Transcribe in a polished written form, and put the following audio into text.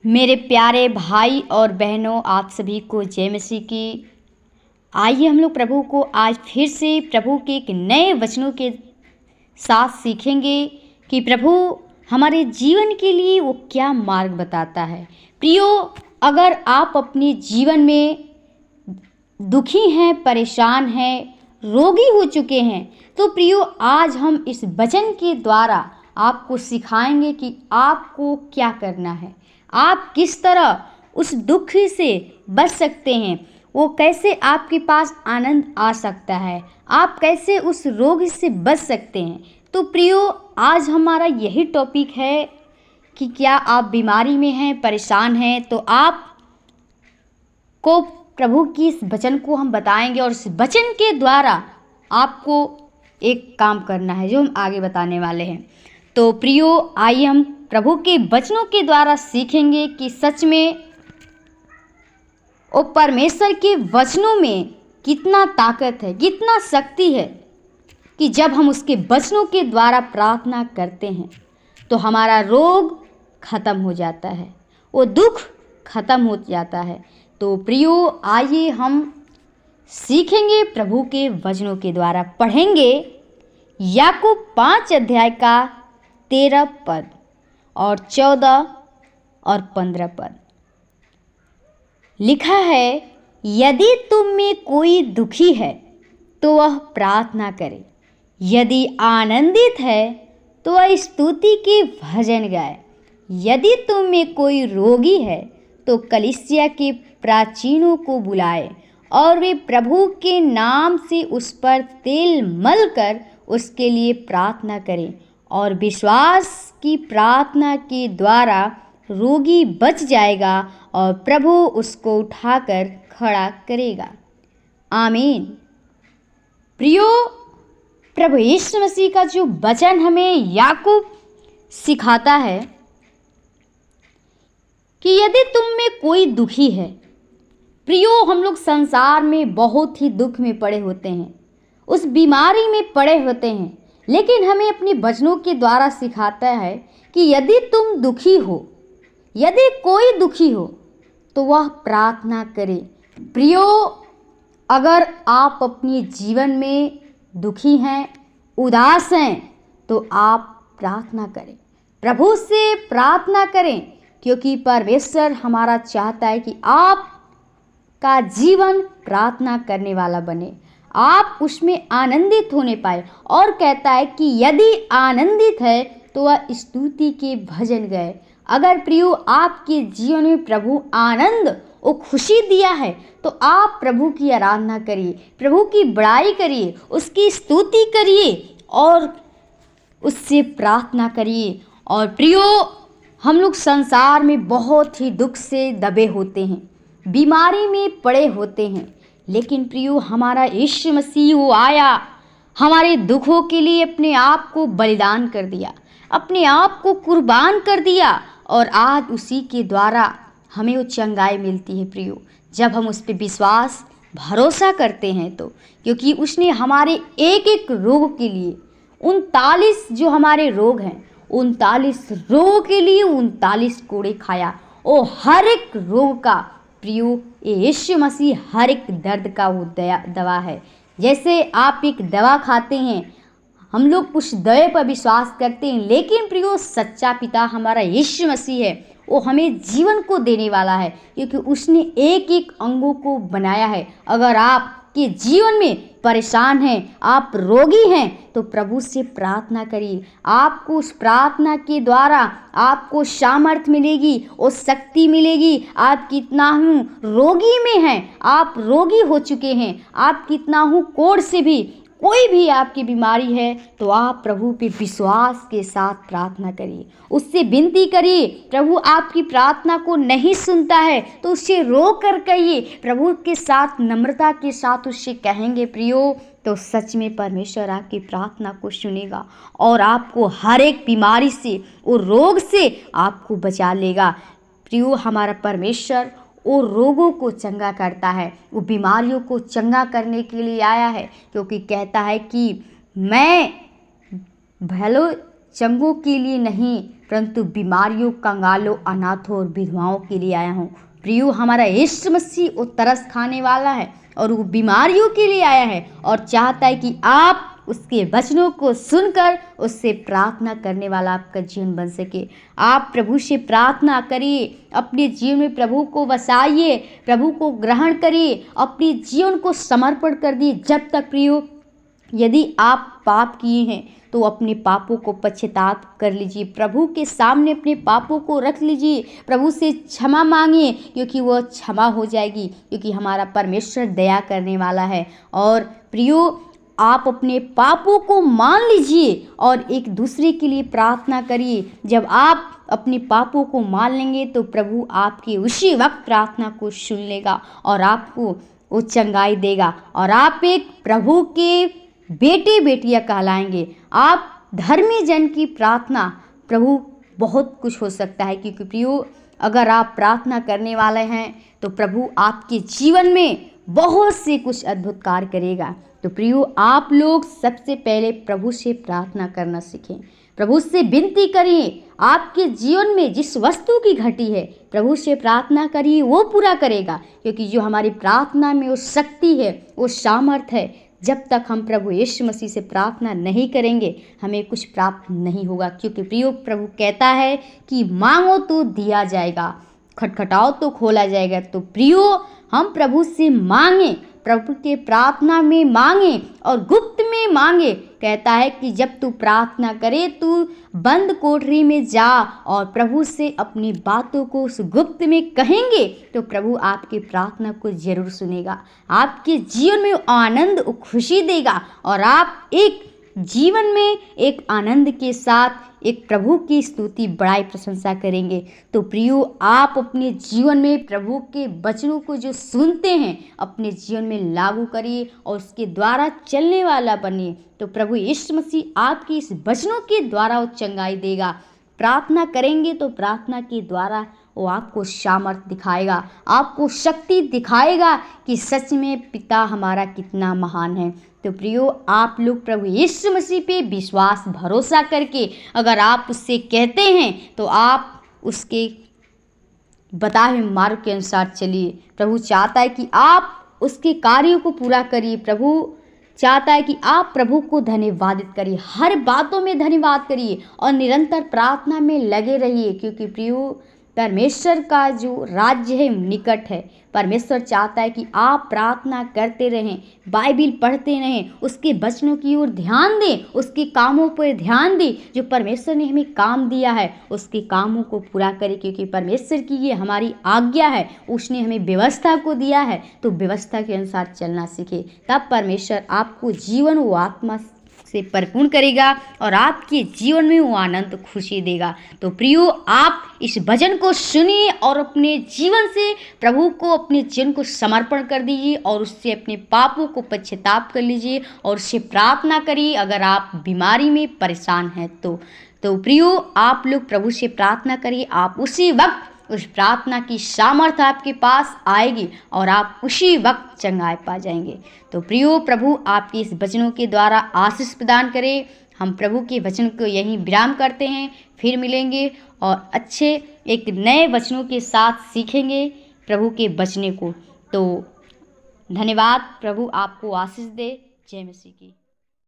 मेरे प्यारे भाई और बहनों, आप सभी को जय मसीह की। आइए हम लोग प्रभु को आज फिर से प्रभु के एक नए वचनों के साथ सीखेंगे कि प्रभु हमारे जीवन के लिए वो क्या मार्ग बताता है। प्रियो, अगर आप अपने जीवन में दुखी हैं, परेशान हैं, रोगी हो चुके हैं, तो प्रियो आज हम इस वचन के द्वारा आपको सिखाएंगे कि आपको क्या करना है, आप किस तरह उस दुख से बच सकते हैं, वो कैसे आपके पास आनंद आ सकता है, आप कैसे उस रोग से बच सकते हैं। तो प्रियो, आज हमारा यही टॉपिक है कि क्या आप बीमारी में हैं, परेशान हैं, तो आप को प्रभु की इस वचन को हम बताएंगे और इस वचन के द्वारा आपको एक काम करना है जो हम आगे बताने वाले हैं। तो प्रियो, आइए हम प्रभु के वचनों के द्वारा सीखेंगे कि सच में वो परमेश्वर के वचनों में कितना ताकत है, कितना शक्ति है कि जब हम उसके वचनों के द्वारा प्रार्थना करते हैं तो हमारा रोग खत्म हो जाता है, वो दुख खत्म हो जाता है। तो प्रियो, आइए हम सीखेंगे प्रभु के वचनों के द्वारा। पढ़ेंगे याकूब 5 अध्याय का 13 पद और 14 और 15 पद। लिखा है, यदि तुम में कोई दुखी है तो वह प्रार्थना करे, यदि आनंदित है तो वह स्तुति के भजन गाए, यदि तुम में कोई रोगी है तो कलीसिया के प्राचीनों को बुलाए और वे प्रभु के नाम से उस पर तेल मलकर उसके लिए प्रार्थना करें, और विश्वास की प्रार्थना के द्वारा रोगी बच जाएगा और प्रभु उसको उठाकर खड़ा करेगा। आमीन। प्रियो, प्रभु यीशु मसीह का जो वचन हमें याकूब सिखाता है कि यदि तुम में कोई दुखी है। प्रियो, हम लोग संसार में बहुत ही दुख में पड़े होते हैं, उस बीमारी में पड़े होते हैं, लेकिन हमें अपने वचनों के द्वारा सिखाता है कि यदि तुम दुखी हो, यदि कोई दुखी हो तो वह प्रार्थना करे। प्रियो, अगर आप अपने जीवन में दुखी हैं, उदास हैं, तो आप प्रार्थना करें, प्रभु से प्रार्थना करें, क्योंकि परमेश्वर हमारा चाहता है कि आप का जीवन प्रार्थना करने वाला बने, आप उसमें आनंदित होने पाए। और कहता है कि यदि आनंदित है तो वह स्तुति के भजन गाए। अगर प्रियो आपके जीवन में प्रभु आनंद और खुशी दिया है तो आप प्रभु की आराधना करिए, प्रभु की बड़ाई करिए, उसकी स्तुति करिए और उससे प्रार्थना करिए। और प्रियो, हम लोग संसार में बहुत ही दुख से दबे होते हैं, बीमारी में पड़े होते हैं, लेकिन प्रियो हमारा यीशु मसीह वो आया, हमारे दुखों के लिए अपने आप को बलिदान कर दिया, अपने आप को कुर्बान कर दिया, और आज उसी के द्वारा हमें वो चंगाई मिलती है। प्रियो, जब हम उस पर विश्वास भरोसा करते हैं तो, क्योंकि उसने हमारे एक एक रोग के लिए 39 जो हमारे रोग हैं, 39 रोगों के लिए 39 कोड़े खाया। ओ हर एक रोग का प्रियो यीशु मसीह हर एक दर्द का वो दवा है। जैसे आप एक दवा खाते हैं, हम लोग उस दवा पर विश्वास करते हैं, लेकिन प्रियो सच्चा पिता हमारा यीशु मसीह है, वो हमें जीवन को देने वाला है, क्योंकि उसने एक एक अंगों को बनाया है। अगर आप के जीवन में परेशान हैं, आप रोगी हैं, तो प्रभु से प्रार्थना करिए। आपको उस प्रार्थना के द्वारा आपको सामर्थ मिलेगी और शक्ति मिलेगी। आप कितना हूँ रोगी में हैं, आप रोगी हो चुके हैं, आप कितना हूँ कोढ़ से भी कोई भी आपकी बीमारी है, तो आप प्रभु पे विश्वास के साथ प्रार्थना करिए, उससे विनती करिए। प्रभु आपकी प्रार्थना को नहीं सुनता है तो उससे रो कर कहिए, प्रभु के साथ नम्रता के साथ उससे कहेंगे प्रियो, तो सच में परमेश्वर आपकी प्रार्थना को सुनेगा और आपको हर एक बीमारी से और रोग से आपको बचा लेगा। प्रियो, हमारा परमेश्वर वो रोगों को चंगा करता है, वो बीमारियों को चंगा करने के लिए आया है, क्योंकि कहता है कि मैं भलो चंगों के लिए नहीं परंतु बीमारियों, कंगालों, अनाथों और विधवाओं के लिए आया हूँ। प्रियो, हमारा यीशु मसीह वो तरस खाने वाला है और वो बीमारियों के लिए आया है और चाहता है कि आप उसके वचनों को सुनकर उससे प्रार्थना करने वाला आपका जीवन बन सके। आप प्रभु से प्रार्थना करिए, अपने जीवन में प्रभु को बसाइए, प्रभु को ग्रहण करिए, अपने जीवन को समर्पण कर दिए। जब तक प्रियो, यदि आप पाप किए हैं तो अपने पापों को पश्चाताप कर लीजिए, प्रभु के सामने अपने पापों को रख लीजिए, प्रभु से क्षमा मांगिए, क्योंकि वह क्षमा हो जाएगी, क्योंकि हमारा परमेश्वर दया करने वाला है। और प्रियो, आप अपने पापों को मान लीजिए और एक दूसरे के लिए प्रार्थना करिए। जब आप अपने पापों को मान लेंगे तो प्रभु आपकी उसी वक्त प्रार्थना को सुन लेगा और आपको वो चंगाई देगा और आप एक प्रभु के बेटे बेटियां कहलाएंगे। आप धर्मी जन की प्रार्थना प्रभु बहुत कुछ हो सकता है, क्योंकि प्रियो, अगर आप प्रार्थना करने वाले हैं तो प्रभु आपके जीवन में बहुत से कुछ अद्भुत कार्य करेगा। तो प्रियो, आप लोग सबसे पहले प्रभु से प्रार्थना करना सीखें, प्रभु से विनती करिए। आपके जीवन में जिस वस्तु की घटी है, प्रभु से प्रार्थना करिए, वो पूरा करेगा, क्योंकि जो हमारी प्रार्थना में वो शक्ति है, वो सामर्थ्य है। जब तक हम प्रभु यीशु मसीह से प्रार्थना नहीं करेंगे, हमें कुछ प्राप्त नहीं होगा, क्योंकि प्रियो, प्रभु कहता है कि मांगो तो दिया जाएगा, खटखटाओ तो खोला जाएगा। तो प्रियो, हम प्रभु से मांगे, प्रभु के प्रार्थना में मांगे और गुप्त में मांगे। कहता है कि जब तू प्रार्थना करे, तू बंद कोठरी में जा और प्रभु से अपनी बातों को उस गुप्त में कहेंगे तो प्रभु आपकी प्रार्थना को जरूर सुनेगा, आपके जीवन में आनंद और खुशी देगा और आप एक जीवन में एक आनंद के साथ एक प्रभु की स्तुति, बड़ाई, प्रशंसा करेंगे। तो प्रियो, आप अपने जीवन में प्रभु के वचनों को जो सुनते हैं अपने जीवन में लागू करिए और उसके द्वारा चलने वाला बनिए। तो प्रभु यीशु मसीह आपकी इस वचनों के द्वारा वो चंगाई देगा। प्रार्थना करेंगे तो प्रार्थना के द्वारा वो आपको सामर्थ दिखाएगा, आपको शक्ति दिखाएगा कि सच में पिता हमारा कितना महान है। तो प्रियो, आप लोग प्रभु यीशु मसीह पे विश्वास, भरोसा करके अगर आप उससे कहते हैं तो आप उसके बताए हुए मार्ग के अनुसार चलिए। प्रभु चाहता है कि आप उसके कार्यों को पूरा करिए। प्रभु चाहता है कि आप प्रभु को धन्यवादित करिए, हर बातों में धन्यवाद करिए और निरंतर प्रार्थना में लगे रहिए, क्योंकि प्रियो, परमेश्वर का जो राज्य है निकट है। परमेश्वर चाहता है कि आप प्रार्थना करते रहें, बाइबिल पढ़ते रहें, उसके वचनों की ओर ध्यान दें, उसके कामों पर ध्यान दें। जो परमेश्वर ने हमें काम दिया है उसके कामों को पूरा करें, क्योंकि परमेश्वर की ये हमारी आज्ञा है, उसने हमें व्यवस्था को दिया है। तो व्यवस्था के अनुसार चलना सीखे, तब परमेश्वर आपको जीवन व आत्मा से परिपूर्ण करेगा और आपके जीवन में वो आनंद, खुशी देगा। तो प्रियो, आप इस भजन को सुनिए और अपने जीवन से प्रभु को, अपने जीवन को समर्पण कर दीजिए और उससे अपने पापों को पश्चाताप कर लीजिए और उससे प्रार्थना करिए। अगर आप बीमारी में परेशान हैं तो प्रियो, आप लोग प्रभु से प्रार्थना करिए, आप उसी वक्त उस प्रार्थना की सामर्थ्य आपके पास आएगी और आप उसी वक्त चंगाई पा जाएंगे। तो प्रियो, प्रभु आपके इस वचनों के द्वारा आशीष प्रदान करे। हम प्रभु के वचन को यहीं विराम करते हैं, फिर मिलेंगे और अच्छे एक नए वचनों के साथ सीखेंगे प्रभु के वचने को। तो धन्यवाद, प्रभु आपको आशीष दे। जय मसीह की।